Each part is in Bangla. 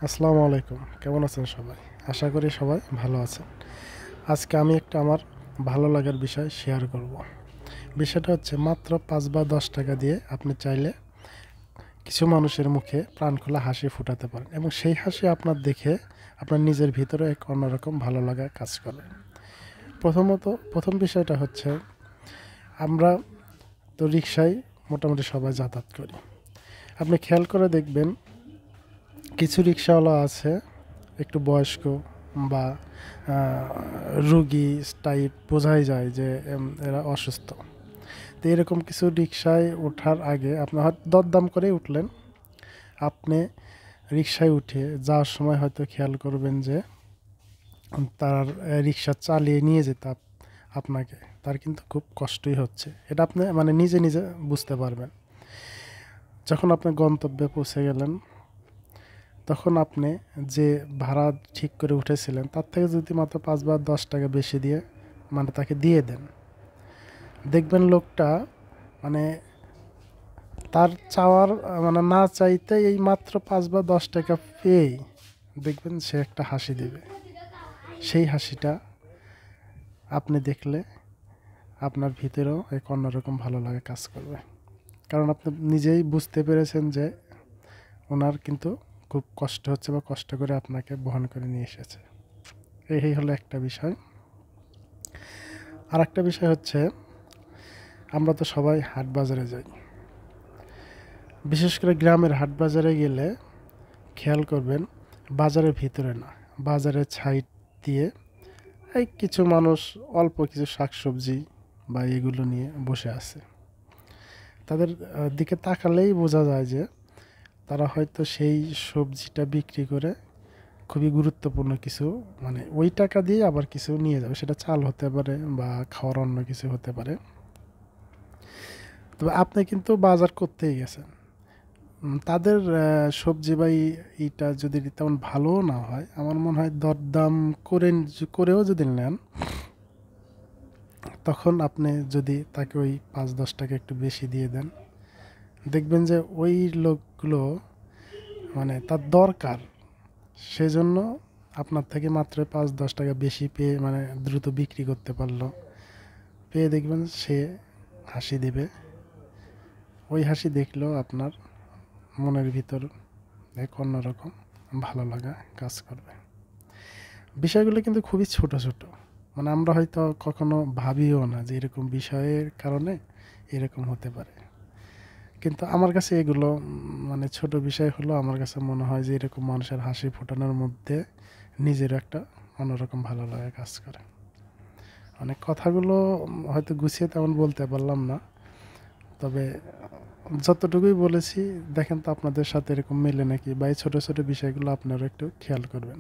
আসসালামু আলাইকুম। কেমন আছেন সবাই? আশা করি সবাই ভালো আছেন। আজকে আমি একটা আমার ভালো লাগার বিষয় শেয়ার করব। বিষয়টা হচ্ছে মাত্র ৫ বা ১০ টাকা দিয়ে আপনি চাইলে কিছু মানুষের মুখে প্রাণখোলা হাসি ফোটাতে পারেন এবং সেই হাসি আপনার দেখে আপনার নিজের ভিতরে এক অন্যরকম ভালো লাগা কাজ করে। প্রথমত প্রথম বিষয়টা হচ্ছে আমরা তো রিকশায় মোটামুটি সবাই যাতায়াত করি। আপনি খেয়াল করে দেখবেন কিছু রিকশাওয়ালা আছে একটু বয়স্ক বা রুগী টাইপ বোঝাই যায় যে এরা অসুস্থ। তো এরকম কিছু রিকশায় ওঠার আগে আপনি হয়তো দরদাম করেই উঠলেন। আপনি রিকশায় উঠে যাওয়ার সময় হয়তো খেয়াল করবেন যে তার রিকশা চালিয়ে নিয়ে যেতে আপনাকে তার কিন্তু খুব কষ্টই হচ্ছে। এটা আপনি মানে নিজে নিজে বুঝতে পারবেন। যখন আপনি গন্তব্যে পৌঁছে গেলেন তখন আপনি যে ভাড়া ঠিক করে উঠেছিলেন তার থেকে যদি মাত্র ৫ বা ১০ টাকা বেশি দিয়ে মানে তাকে দিয়ে দেন, দেখবেন লোকটা মানে তার চাওয়ার মানে না চাইতে এই মাত্র ৫ বা ১০ টাকা পেয়েই দেখবেন সে একটা হাসি দেবে। সেই হাসিটা আপনি দেখলে আপনার ভিতরেও এক অন্যরকম ভালো লাগা কাজ করবে। কারণ আপনি নিজেই বুঝতে পেরেছেন যে ওনার কিন্তু খুব কষ্ট হচ্ছে বা কষ্ট করে আপনাকে বহন করে নিয়ে এসেছে। এই হলো একটা বিষয়। আর একটা বিষয় হচ্ছে আমরা তো সবাই হাট বাজারে যাই। বিশেষ করে গ্রামের হাট বাজারে গেলে খেয়াল করবেন বাজারের ভিতরে না, বাজারের সাইড দিয়ে এই কিছু মানুষ অল্প কিছু শাকসবজি বা এগুলো নিয়ে বসে আছে। তাদের দিকে তাকালেই বোঝা যায় যে তারা হয়তো সেই সবজিটা বিক্রি করে খুবই গুরুত্বপূর্ণ কিছু মানে ওই টাকা দিয়ে আবার কিছু নিয়ে যাবে। সেটা চাল হতে পারে বা খাওয়ার অন্য কিছু হতে পারে। তবে আপনি কিন্তু বাজার করতেই গেছেন। তাদের সবজি বা এইটা যদি তেমন ভালোও না হয়, আমার মনে হয় দরদাম করেও যদি নেন, তখন আপনি যদি তাকে ওই ৫-১০ টাকা একটু বেশি দিয়ে দেন, দেখবেন যে ওই লোকগুলো মানে তার দরকার, সেজন্য আপনার থেকে মাত্র ৫-১০ টাকা বেশি পেয়ে মানে দ্রুত বিক্রি করতে পারলো। পেয়ে দেখবেন সে হাসি দেবে। ওই হাসি দেখলেও আপনার মনের ভিতর এক অন্যরকম ভালো লাগা কাজ করবে। বিষয়গুলো কিন্তু খুবই ছোট ছোট, মানে আমরা হয়তো কখনো ভাবিও না যে এরকম বিষয়ের কারণে এরকম হতে পারে। কিন্তু আমার কাছে এগুলো মানে ছোট বিষয় হলো আমার কাছে মনে হয় যে এরকম মানুষের হাসি ফোটানোর মধ্যে নিজের একটা অন্যরকম ভালো লাগা কাজ করে। অনেক কথাগুলো হয়তো গুছিয়ে তেমন বলতে পারলাম না, তবে যতটুকুই বলেছি দেখেন তো আপনাদের সাথে এরকম মেলে নাকি, বা এই ছোটো ছোটো বিষয়গুলো আপনারা একটু খেয়াল করবেন।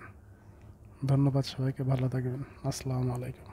ধন্যবাদ সবাইকে, ভালো থাকবেন। আসসালামু আলাইকুম।